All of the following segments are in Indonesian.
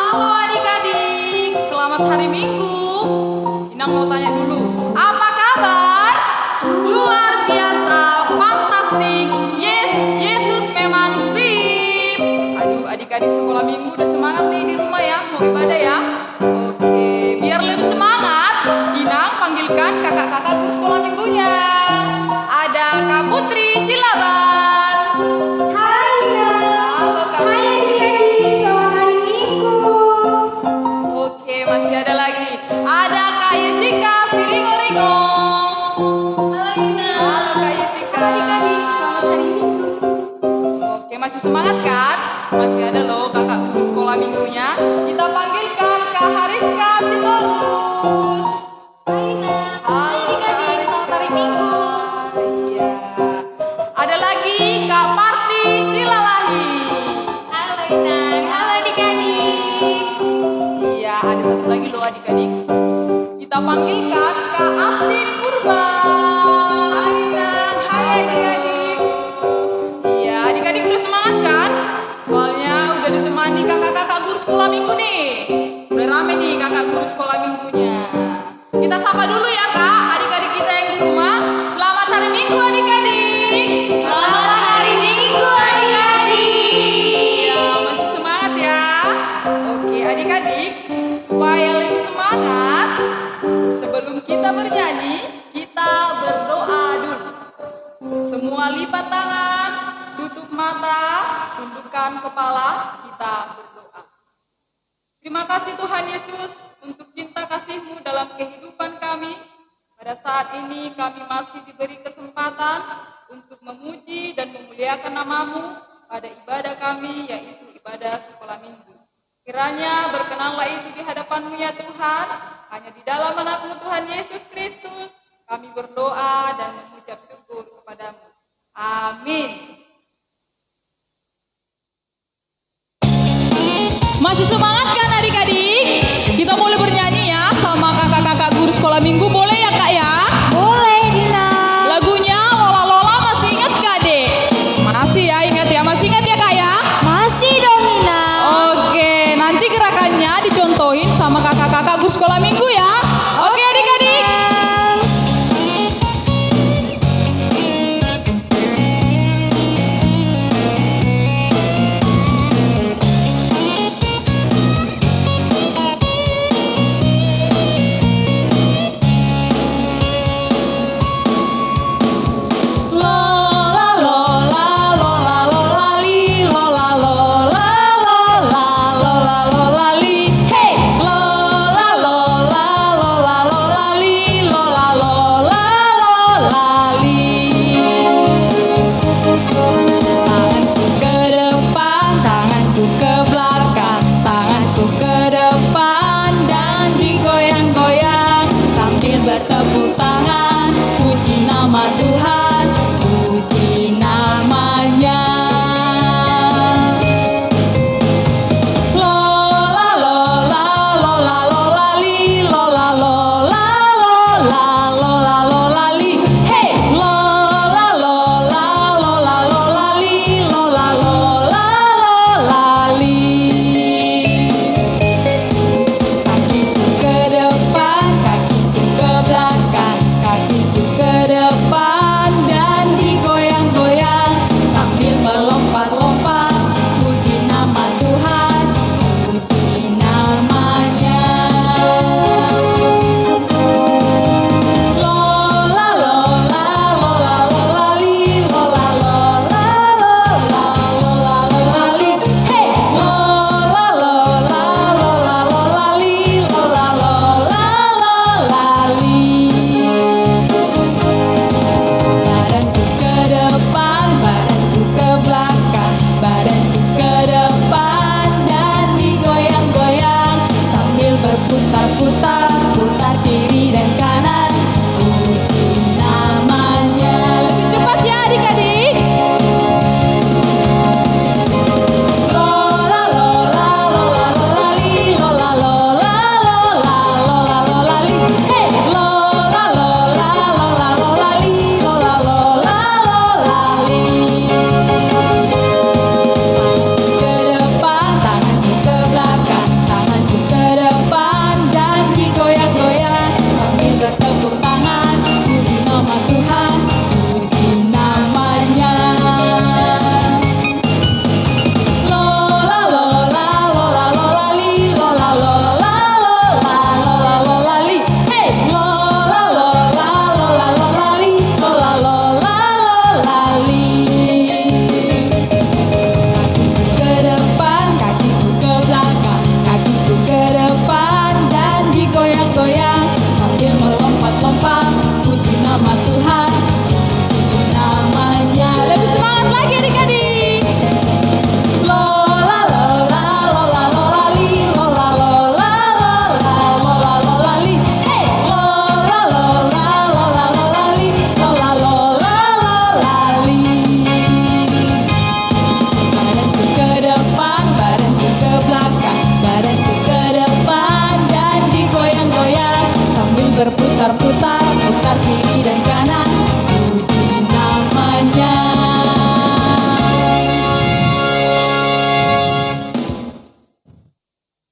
Halo adik-adik, selamat hari Minggu. Inang mau tanya dulu, apa kabar? Luar biasa, fantastik. Yes, Yesus memang sip. Aduh, adik-adik sekolah Minggu udah semangat nih di rumah ya, mau ibadah ya. Oke, biar lebih semangat, Inang panggilkan kakak-kakak guru sekolah Minggunya. Ada Kak Putri Silaban. Hai Nak, hai adik-adik, selamat hari Minggu. Oke, masih ada lagi. Ada Kak Yesika Siringo-ringo. Halo Ina. Halo Kak Yesika. Adik-adik, selamat hari Minggu. Oke, masih semangat kan? Masih ada loh kakak guru sekolah minggunya. Kita panggilkan Kak Hariska Sitorus. Hai Nak, hai adik-adik, selamat hari Minggu. Iya. Ada lagi Kak Parti Silalahi. Halo Inang, halo adik-adik. Iya, ada satu lagi loh adik-adik. Kita panggilkan Kak Astin Purba. Hai Nang, hai adik-adik. Iya, adik-adik udah semangat kan? Soalnya udah ditemani kakak-kakak guru sekolah minggu nih. Udah rame nih kakak guru sekolah minggunya. Kita sapa dulu ya Kak, adik-adik kita yang di rumah. Selamat hari Minggu adik-adik. Selamat hari Minggu adik-adik. Iya, masih semangat ya. Oke adik-adik, supaya lebih semangat, sebelum kita bernyanyi, kita berdoa dulu. Semua lipat tangan, tutup mata, tundukkan kepala, kita berdoa. Terima kasih Tuhan Yesus untuk cinta kasih-Mu dalam kehidupan kami. Pada saat ini kami masih diberi kesempatan untuk memuji dan memuliakan nama-Mu pada ibadah kami, yaitu ibadah sekolah minggu. Kiranya berkenanlah itu di hadapan-Mu ya Tuhan. Hanya di dalam nama Tuhan Yesus Kristus kami berdoa dan mengucap syukur kepada-Mu. Amin. Masih semangat kan adik-adik? Kita mulai bernyanyi ya sama kakak-kakak guru sekolah minggu, boleh ya Kak ya? Boleh Dina. Lagunya Lola Lola masih ingat gak dek? Masih ya, ingat ya, masih ingat ya Kak ya? Masih dong Ina. Oke, nanti gerakannya dicontohin sama kakak-kakak guru sekolah minggu ya. Oke adik-adik. Lola Lola Lola Lola li Lola Lola Lola Lola Lola li. Hey Lola Lola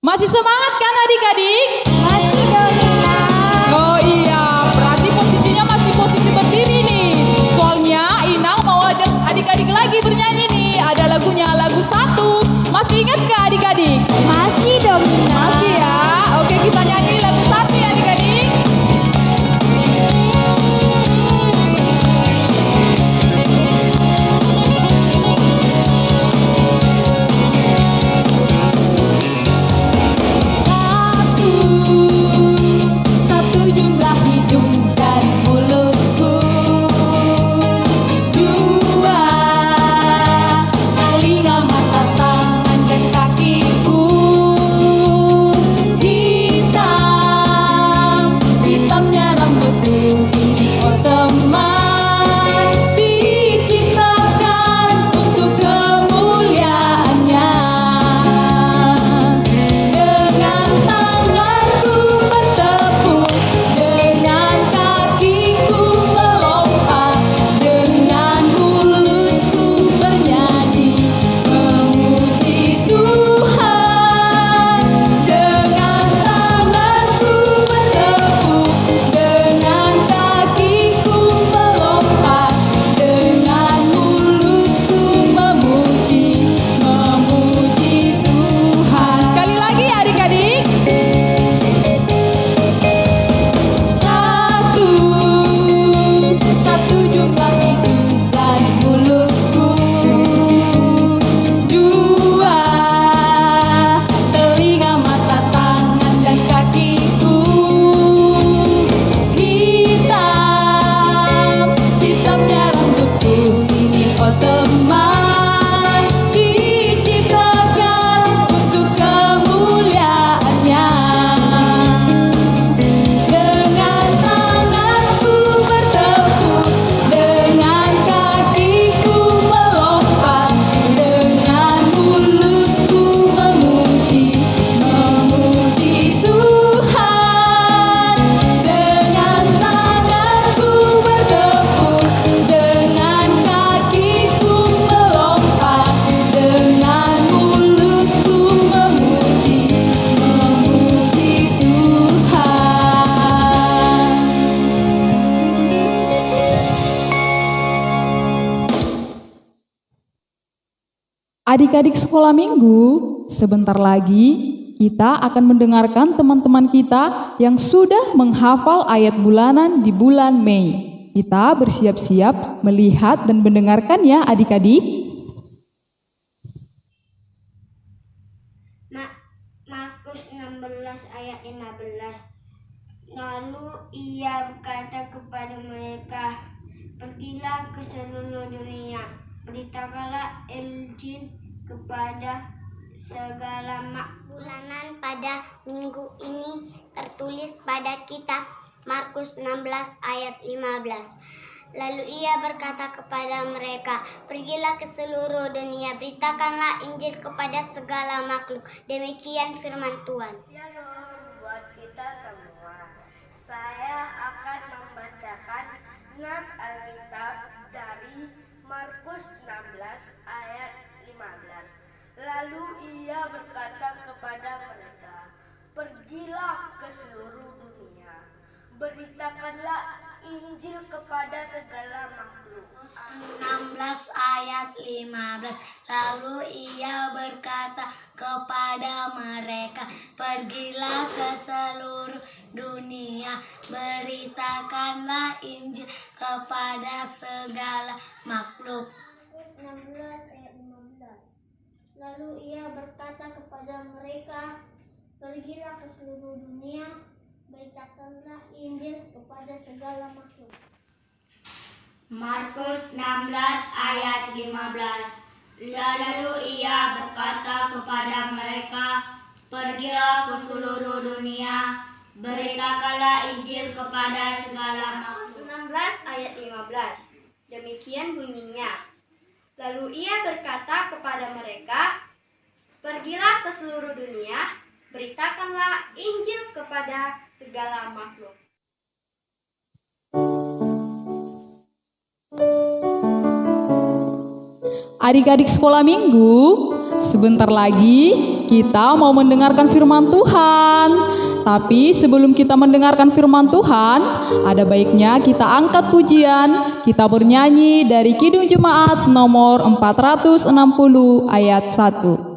Masih semangat kan adik-adik? Masih dong Ina. Oh iya, berarti posisinya masih posisi berdiri nih. Soalnya Inang mau ajak adik-adik lagi bernyanyi nih. Ada lagunya, lagu 1. Masih ingat gak adik-adik? Masih dong Ina. Masih ya? Oke, kita nyanyi lagu 1 ya adik-adik. Satu jumlah hidung dan mulutku. Dua telinga, mata, tangan dan kakiku. Hitamnya rambutku ini oh teman, diciptakan untuk kemuliaannya. Dengan tanganku bertepuk, dengan kakiku melompat, dengan mulutku bernyanyi memuji Tuhan. Dengan tanganku bertepuk, dengan kakiku melompat, dengan mulutku memuji Tuhan. Sekali lagi ya adik-adik. Satu jumlah hidung dan mulutku. Dua telinga, mata, tangan dan kakiku. Hitamnya rambutku ini oh teman, diciptakan untuk kemuliaannya. Dengan tanganku bertepuk, dengan kakiku melompat, dengan mulutku memuji Tuhan. Dengan tanganku bertepuk, dengan kakiku melompat, dengan mulutku memuji Tuhan. Adik-adik sekolah minggu, sebentar lagi kita akan mendengarkan teman-teman kita yang sudah menghafal ayat bulanan di bulan Mei. Kita bersiap-siap melihat dan mendengarkan ya adik-adik. Markus 16 ayat 15. Lalu ia berkata kepada mereka, pergilah ke seluruh dunia, beritakanlah Injil kepada segala bulanan. Pada minggu ini tertulis pada kitab Markus 16 ayat 15. Lalu ia berkata kepada mereka, pergilah ke seluruh dunia, beritakanlah Injil kepada segala makhluk. Demikian firman Tuhan. Shalom buat kita semua. Saya akan membacakan nas Alkitab dari Markus 16 ayat 15. Lalu ia berkata kepada mereka, pergilah ke seluruh dunia, beritakanlah Injil kepada segala makhluk. 16 ayat 15. Lalu ia berkata kepada mereka, pergilah ke seluruh dunia, beritakanlah Injil kepada segala makhluk. 16 ayat 15. Lalu ia berkata kepada mereka, pergilah ke seluruh dunia, beritakanlah Injil kepada segala makhluk. Markus 16 ayat 15. Lalu ia berkata kepada mereka, pergilah ke seluruh dunia, beritakanlah Injil kepada segala makhluk. 16 ayat 15. Demikian bunyinya. Lalu ia berkata kepada mereka, pergilah ke seluruh dunia, beritakanlah Injil kepada segala makhluk. Adik-adik sekolah minggu, sebentar lagi kita mau mendengarkan firman Tuhan. Tapi sebelum kita mendengarkan firman Tuhan, ada baiknya kita angkat pujian, kita bernyanyi dari Kidung Jemaat nomor 460 ayat 1.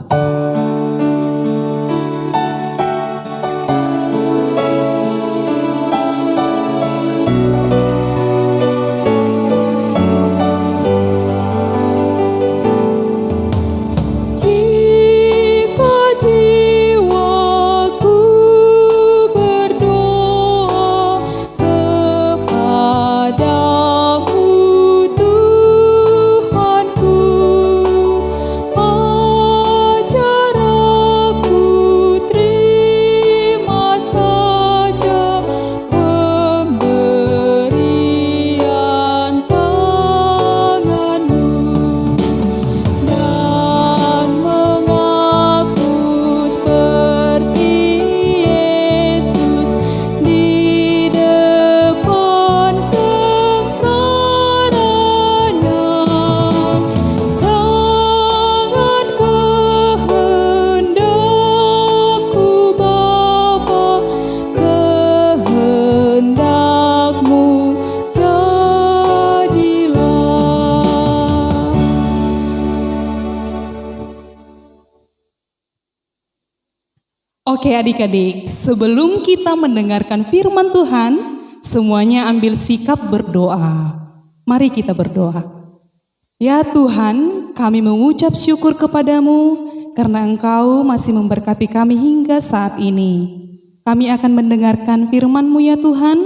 Oke adik-adik, sebelum kita mendengarkan firman Tuhan, semuanya ambil sikap berdoa. Mari kita berdoa. Ya Tuhan, kami mengucap syukur kepadamu karena Engkau masih memberkati kami hingga saat ini. Kami akan mendengarkan firman-Mu ya Tuhan,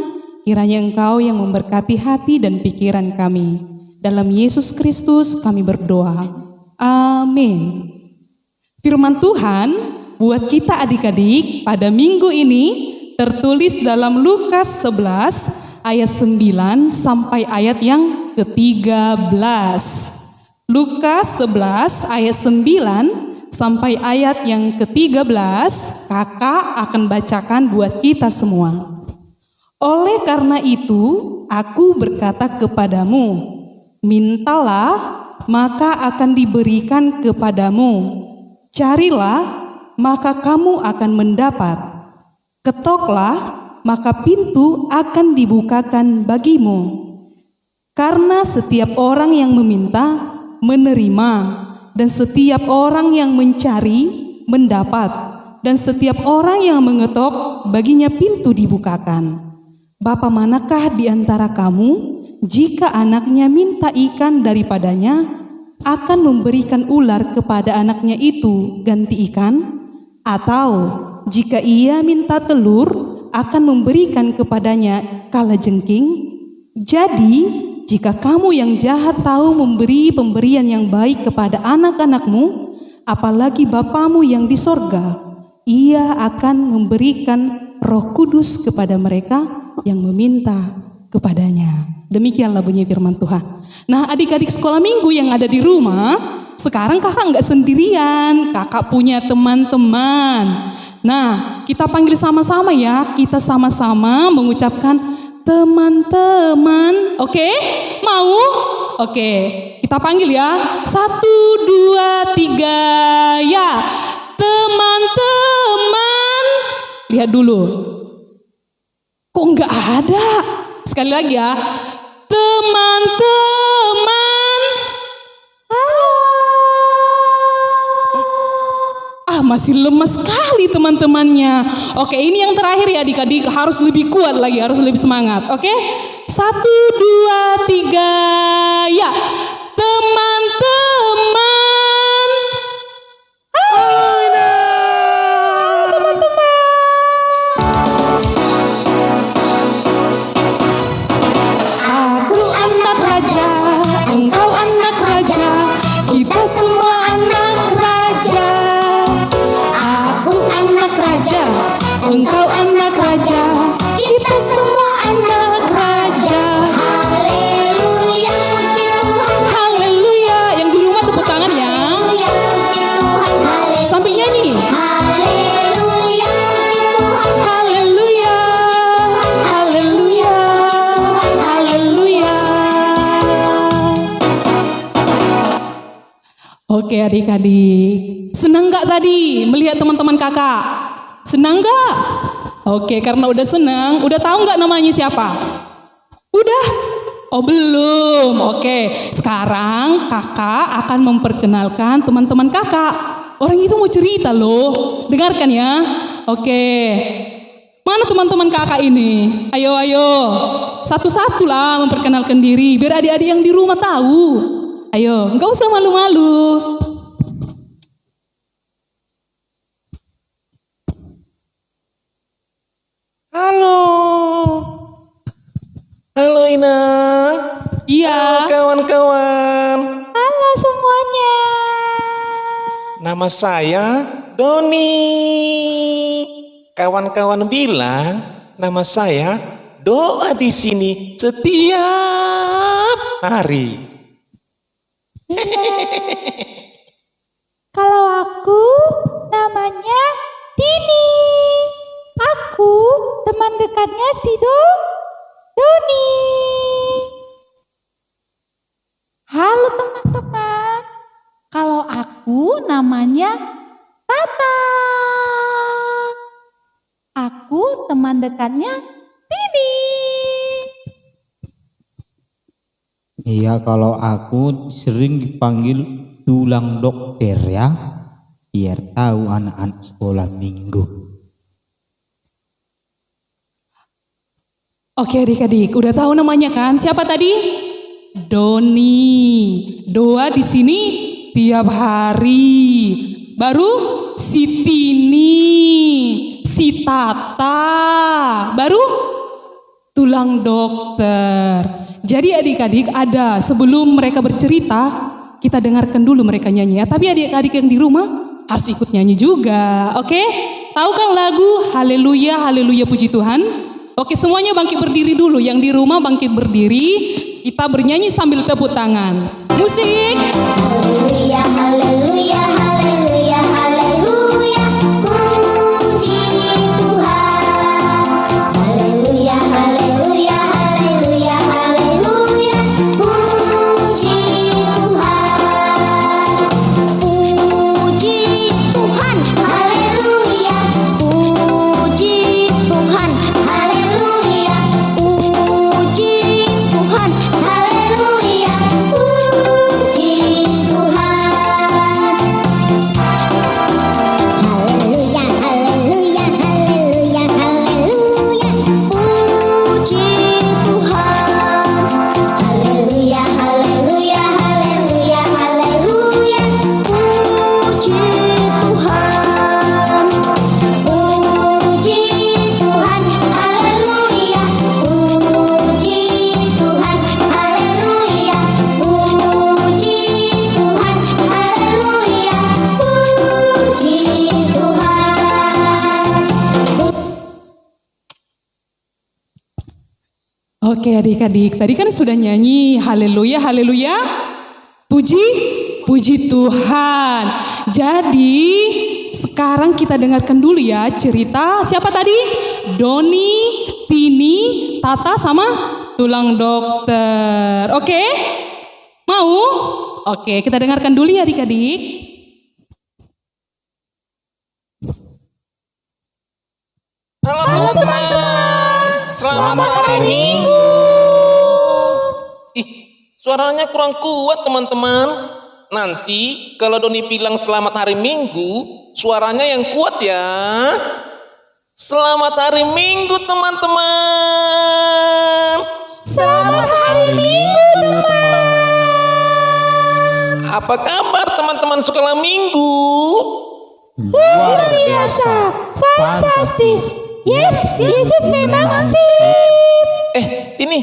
kiranya Engkau yang memberkati hati dan pikiran kami. Dalam Yesus Kristus kami berdoa. Amin. Firman Tuhan buat kita adik-adik pada minggu ini tertulis dalam Lukas 11 ayat 9 sampai ayat yang ke-13. Lukas 11 ayat 9 sampai ayat yang ke-13, kakak akan bacakan buat kita semua. Oleh karena itu, aku berkata kepadamu, mintalah maka akan diberikan kepadamu. Carilah maka kamu akan mendapat. Ketoklah, maka pintu akan dibukakan bagimu. Karena setiap orang yang meminta, menerima, dan setiap orang yang mencari, mendapat, dan setiap orang yang mengetok, baginya pintu dibukakan. Bapa manakah di antara kamu, jika anaknya minta ikan daripadanya, akan memberikan ular kepada anaknya itu ganti ikan? Atau jika ia minta telur, akan memberikan kepadanya kalajengking? Jadi, jika kamu yang jahat tahu memberi pemberian yang baik kepada anak-anakmu, apalagi Bapamu yang di sorga, ia akan memberikan Roh Kudus kepada mereka yang meminta kepadanya. Demikianlah bunyi firman Tuhan. Nah, adik-adik sekolah minggu yang ada di rumah, sekarang kakak nggak sendirian, kakak punya teman-teman. Nah, kita panggil sama-sama ya, kita sama-sama mengucapkan teman-teman. Oke? Mau? Oke, kita panggil ya. 1, 2, 3, ya. Teman-teman. Lihat dulu. Kok nggak ada? Sekali lagi ya. Teman-teman. Masih lemas sekali teman-temannya. Oke, ini yang terakhir ya adik-adik, harus lebih kuat lagi, harus lebih semangat. Oke, 1, 2, 3, ya. Teman-teman. Aku anak raja, engkau anak raja, kita semua anak raja. Engkau anak raja, kita semua anak raja. Haleluya, haleluya. Yang di rumah tepuk tangan ya. Sambil nyanyi. Haleluya, haleluya, haleluya, haleluya. Oke Oke adik-adik, senang gak tadi melihat teman-teman kakak? Senang gak? Oke, karena udah senang, udah tahu gak namanya siapa? Udah? Oh belum, oke. Sekarang kakak akan memperkenalkan teman-teman kakak. Orang itu mau cerita loh, dengarkan ya. Oke, mana teman-teman kakak ini? Ayo, satu-satu lah memperkenalkan diri, biar adik-adik yang di rumah tahu. Ayo, nggak usah malu-malu. Halo. Halo Ina. Iya. Halo kawan-kawan. Halo semuanya. Nama saya Doni. Kawan-kawan bilang nama saya doa di sini setiap hari. Kalau aku namanya Tini. Aku teman dekatnya si Doni. Halo teman-teman. Kalau aku namanya Tata. Aku teman dekatnya Tini. Iya, kalau aku sering dipanggil tulang dokter ya, biar tahu anak-anak sekolah minggu. Oke adik-adik, udah tahu namanya kan? Siapa tadi? Doni. Doa di sini tiap hari. Baru si Tini, si Tata, baru tulang dokter. Jadi adik-adik ada, sebelum mereka bercerita, kita dengarkan dulu mereka nyanyi ya. Tapi adik-adik yang di rumah harus ikut nyanyi juga, oke? Tahu kan lagu Haleluya, Haleluya Puji Tuhan? Oke, semuanya bangkit berdiri dulu. Yang di rumah bangkit berdiri, kita bernyanyi sambil tepuk tangan. Musik. Haleluya, haleluya, haleluya, haleluya, puji Tuhan. Haleluya, haleluya, haleluya, haleluya, puji Tuhan. Puji Tuhan, haleluya, puji Tuhan, haleluya, puji Tuhan, haleluya, puji Tuhan. Haleluya, haleluya, haleluya, haleluya, puji Tuhan. Haleluya, haleluya, haleluya, haleluya, puji Tuhan. Puji Tuhan, haleluya, puji Tuhan, haleluya, puji Tuhan, haleluya, puji Tuhan. Oke adik-adik, tadi kan sudah nyanyi Haleluya, Haleluya, puji Tuhan. Jadi sekarang kita dengarkan dulu ya cerita siapa tadi? Doni, Tini, Tata sama tulang dokter. Oke? Mau? Oke, kita dengarkan dulu ya adik-adik. Halo teman-teman. Selamat hari Minggu. Ih, suaranya kurang kuat teman-teman. Nanti kalau Doni bilang selamat hari Minggu, suaranya yang kuat ya. Selamat hari Minggu teman-teman. Selamat hari Minggu teman. Apa kabar teman-teman sekolah minggu? Luar biasa, fantastis. Yes, Yesus memang sip. Ini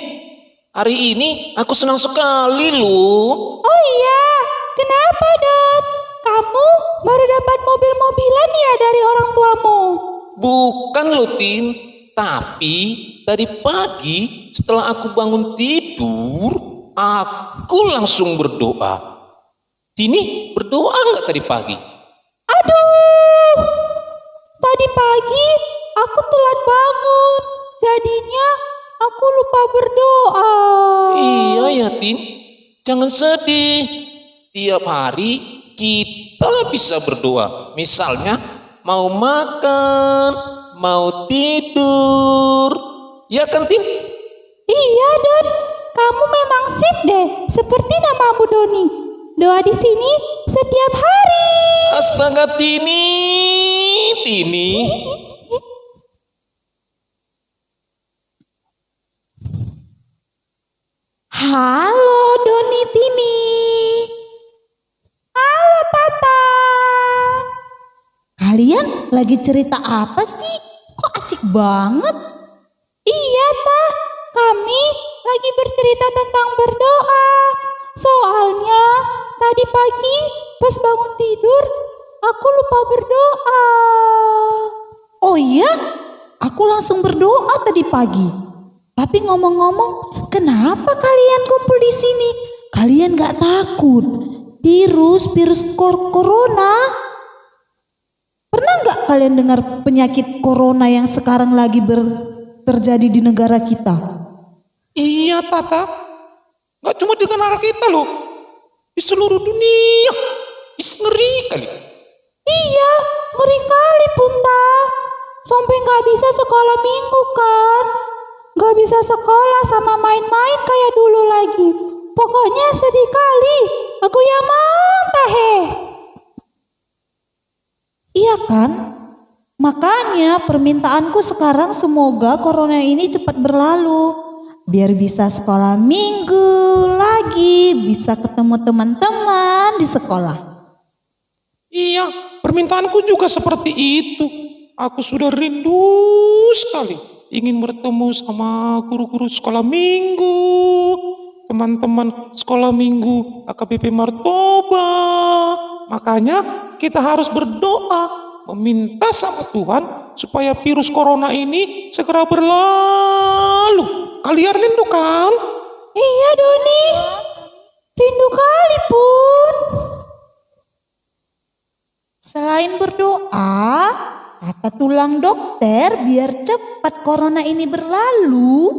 hari ini aku senang sekali loh. Oh iya, kenapa Dot? Kamu baru dapat mobil-mobilan ya dari orang tuamu? Bukan loh Tin, tapi tadi pagi setelah aku bangun tidur, aku langsung berdoa. Tini berdoa nggak tadi pagi? Aduh, tadi pagi aku telat bangun, jadinya aku lupa berdoa. Iya ya Tin, jangan sedih. Tiap hari kita bisa berdoa. Misalnya mau makan, mau tidur. Ya kan, Tin? Iya, Don. Kamu memang sip deh, seperti namamu Doni. Doa di sini setiap hari. Astaga, Tini. Halo, Doni Tini. Halo, Tata. Kalian lagi cerita apa sih? Kok asik banget? Iya, Ta. Kami lagi bercerita tentang berdoa. Soalnya tadi pagi pas bangun tidur, aku lupa berdoa. Oh iya? Aku langsung berdoa tadi pagi. Tapi ngomong-ngomong, kenapa kalian kumpul di sini? Kalian gak takut? Virus corona? Pernah gak kalian dengar penyakit corona yang sekarang lagi terjadi di negara kita? Iya, Tata. Gak cuma di negara kita loh. Di seluruh dunia. Ngeri kali. Iya, ngeri kali Punta. Sampai gak bisa sekolah minggu kan? Gak bisa sekolah sama main-main kayak dulu lagi. Pokoknya sedih kali. Aku yang mantah Iya kan? Makanya permintaanku sekarang semoga corona ini cepat berlalu. Biar bisa sekolah minggu lagi, bisa ketemu teman-teman di sekolah. Iya, permintaanku juga seperti itu. Aku sudah rindu sekali ingin bertemu sama guru-guru sekolah minggu, teman-teman sekolah minggu AKBP Martoba. Makanya kita harus berdoa, meminta sama Tuhan supaya virus corona ini segera berlalu. Kalian rindu kan? Iya Doni, rindu kali Pun. Selain berdoa, kata tulang dokter biar cepat corona ini berlalu,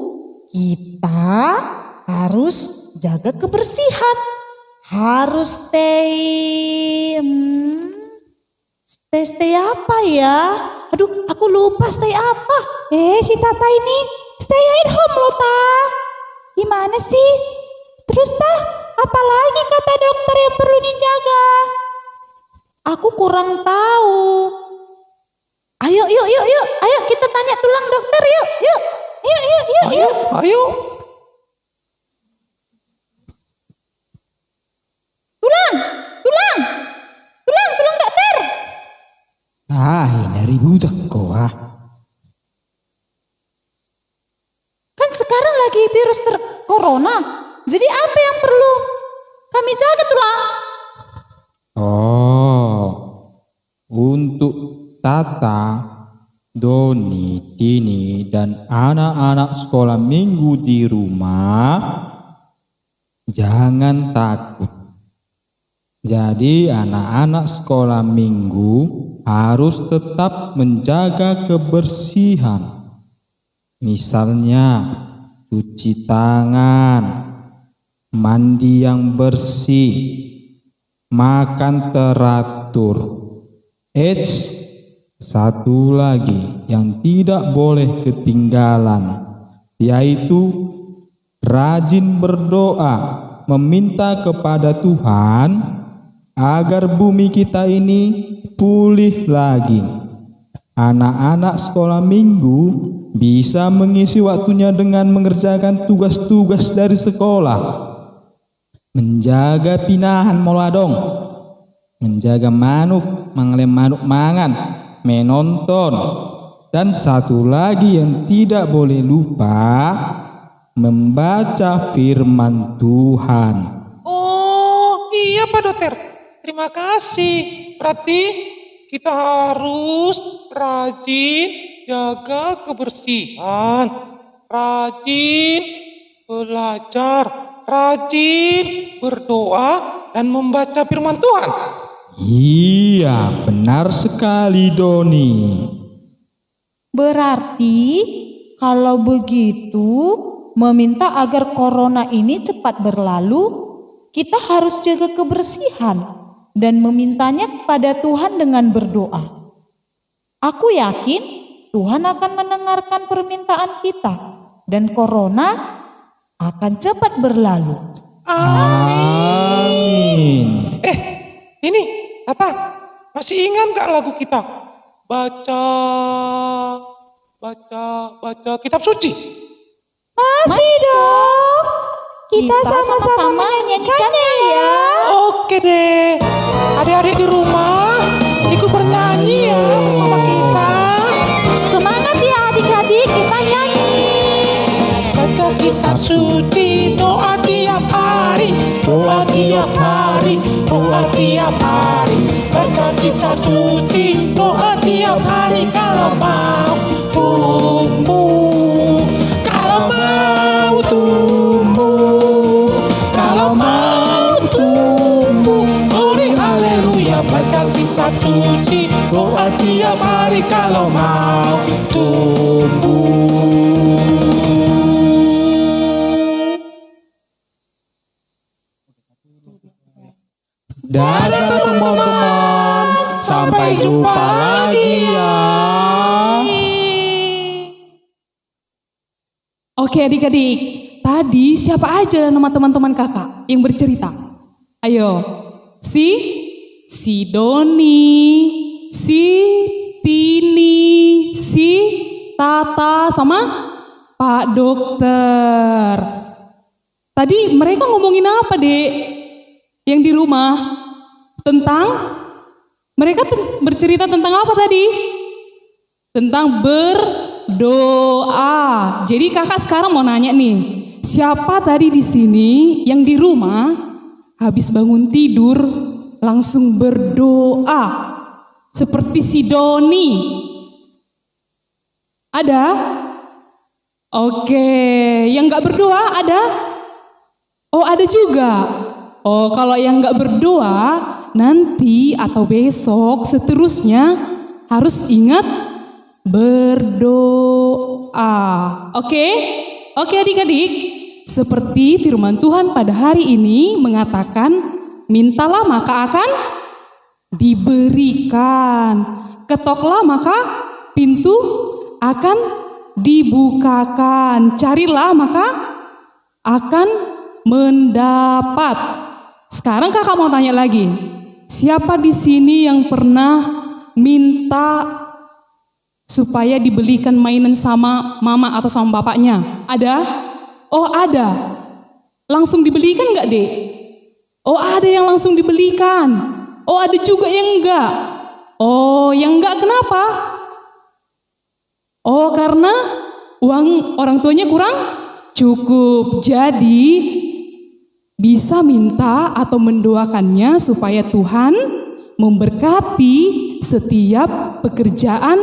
kita harus jaga kebersihan. Harus stay apa ya? Aduh, aku lupa stay apa. Si Tata ini stay at home loh, Ta. Gimana sih? Terus, Ta, apalagi kata dokter yang perlu dijaga? Aku kurang tahu. Ayo kita tanya tulang dokter yuk. Ayo. Tulang dokter. Ini ribut kok. Kan sekarang lagi virus corona. Jadi apa yang perlu kami jaga tulang? Untuk Tata, Doni, Tini, dan anak-anak sekolah minggu di rumah, jangan takut. Jadi anak-anak sekolah minggu harus tetap menjaga kebersihan. Misalnya cuci tangan, mandi yang bersih, makan teratur. Satu lagi yang tidak boleh ketinggalan, yaitu rajin berdoa, meminta kepada Tuhan agar bumi kita ini pulih lagi. Anak-anak sekolah minggu bisa mengisi waktunya dengan mengerjakan tugas-tugas dari sekolah, menjaga pinahan moladong, menjaga manuk, mengelem manuk mangan, menonton, dan satu lagi yang tidak boleh lupa, membaca firman Tuhan. Oh iya Pak Dokter, terima kasih. Berarti kita harus rajin jaga kebersihan, rajin belajar, rajin berdoa, dan membaca firman Tuhan. Iya, benar sekali Doni. Berarti kalau begitu meminta agar corona ini cepat berlalu, kita harus jaga kebersihan, dan memintanya kepada Tuhan dengan berdoa. Aku yakin Tuhan akan mendengarkan permintaan kita dan corona akan cepat berlalu. Amin. Ini Tata, masih ingat gak lagu kita? Baca kitab suci. Masih dong. Kita sama-sama menyanyikannya ya. Oke deh, adik-adik di rumah ikut bernyanyi ya bersama kita. Semangat ya adik-adik, kita nyanyi. Baca kitab suci, doa tiap hari, doa tiap hari, doa tiap hari. Baca kitab suci, doa tiap hari kalau mau tumbuh, kalau mau tumbuh, kalau mau tumbuh. Glory haleluya, baca kitab suci, doa tiap hari kalau mau tumbuh. Dadah teman-teman, sampai jumpa lagi ya. Oke adik-adik, tadi siapa aja nama teman-teman kakak yang bercerita? Ayo, si Doni, si Tini, si Tata, sama Pak Dokter. Tadi mereka ngomongin apa, Dek? Yang di rumah? Mereka bercerita tentang apa tadi? Tentang berdoa. Jadi kakak sekarang mau nanya nih, siapa tadi di sini yang di rumah habis bangun tidur langsung berdoa seperti si Doni? Ada? Oke, yang nggak berdoa ada? Oh ada juga. Oh kalau yang nggak berdoa nanti atau besok seterusnya harus ingat berdoa. Oke adik-adik, seperti firman Tuhan pada hari ini mengatakan, mintalah maka akan diberikan, ketoklah maka pintu akan dibukakan, carilah maka akan mendapat. Sekarang kakak mau tanya lagi, siapa di sini yang pernah minta supaya dibelikan mainan sama mama atau sama bapaknya? Ada? Oh ada. Langsung dibelikan nggak, Dek? Oh ada yang langsung dibelikan. Oh ada juga yang enggak. Oh yang enggak kenapa? Oh karena uang orang tuanya kurang cukup. Jadi bisa minta atau mendoakannya supaya Tuhan memberkati setiap pekerjaan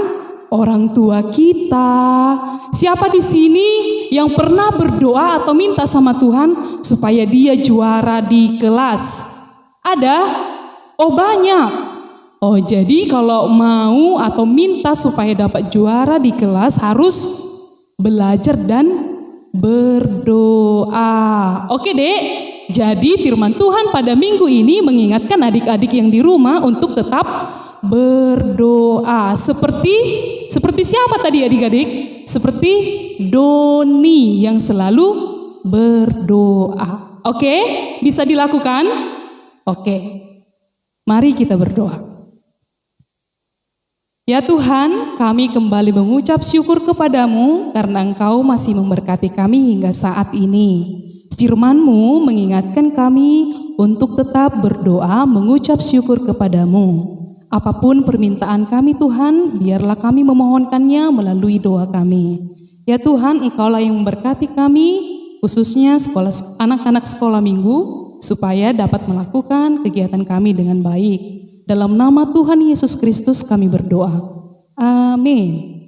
orang tua kita. Siapa di sini yang pernah berdoa atau minta sama Tuhan supaya dia juara di kelas? Ada? Oh banyak. Oh jadi kalau mau atau minta supaya dapat juara di kelas harus belajar dan berdoa. Oke Dek. Jadi firman Tuhan pada minggu ini mengingatkan adik-adik yang di rumah untuk tetap berdoa. Seperti siapa tadi adik-adik? Seperti Doni yang selalu berdoa. Oke, bisa dilakukan? Oke, mari kita berdoa. Ya Tuhan, kami kembali mengucap syukur kepadamu karena Engkau masih memberkati kami hingga saat ini. Firman-Mu mengingatkan kami untuk tetap berdoa, mengucap syukur kepadamu. Apapun permintaan kami Tuhan, biarlah kami memohonkannya melalui doa kami. Ya Tuhan, Engkaulah yang memberkati kami, khususnya anak-anak sekolah minggu, supaya dapat melakukan kegiatan kami dengan baik. Dalam nama Tuhan Yesus Kristus kami berdoa. Amin.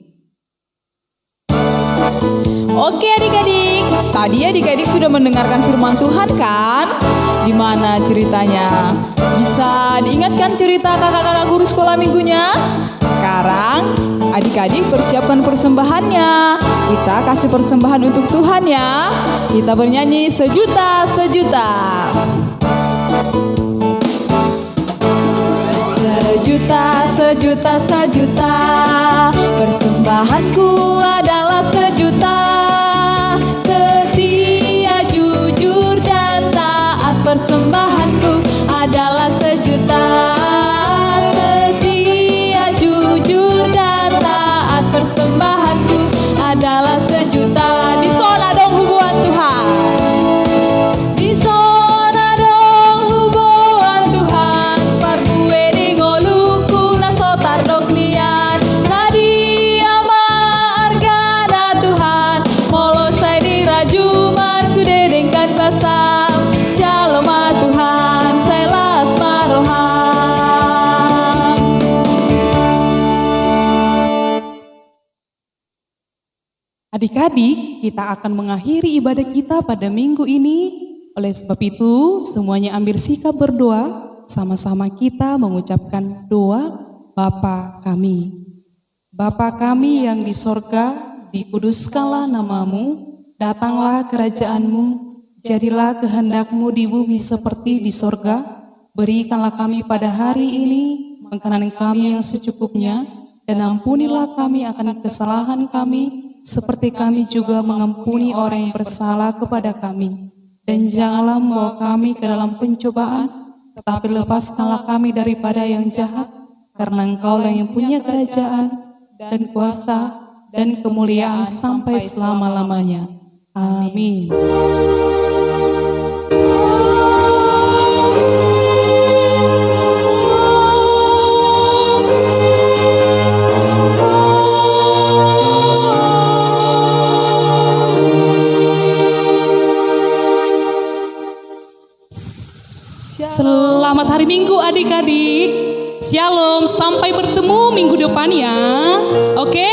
Oke adik-adik, tadi adik-adik sudah mendengarkan firman Tuhan kan? Gimana ceritanya? Bisa diingatkan cerita kakak-kakak guru sekolah minggunya? Sekarang adik-adik persiapkan persembahannya. Kita kasih persembahan untuk Tuhan ya. Kita bernyanyi sejuta-sejuta. Sejuta, sejuta, sejuta, persembahanku adalah sejuta. Setia, jujur, dan taat, persembahanku adalah sejuta. Setia, jujur, dan taat, persembahanku adalah sejuta. Di sana dong hubungan Tuhan. Di sana dong hubungan Tuhan. Parbue di ngoluku nasotar dong nian. Sadia margana Tuhan. Molo saya dirajuman sudah dengan basam. Jalma Tuhan saya las maroham. Adik-adik, kita akan mengakhiri ibadah kita pada minggu ini. Oleh sebab itu, semuanya ambil sikap berdoa. Sama-sama kita mengucapkan doa Bapa kami. Bapa kami yang di sorga, dikuduskanlah namamu, datanglah kerajaanmu, jadilah kehendakmu di bumi seperti di sorga. Berikanlah kami pada hari ini makanan kami yang secukupnya, dan ampunilah kami akan kesalahan kami, seperti kami juga mengampuni orang yang bersalah kepada kami. Dan janganlah membawa kami ke dalam pencobaan, tetapi lepaskanlah kami daripada yang jahat, karena Engkaulah yang punya kerajaan, dan kuasa, dan kemuliaan sampai selama-lamanya. Amin. Selamat hari Minggu adik-adik. Shalom, sampai bertemu minggu depan ya. Oke?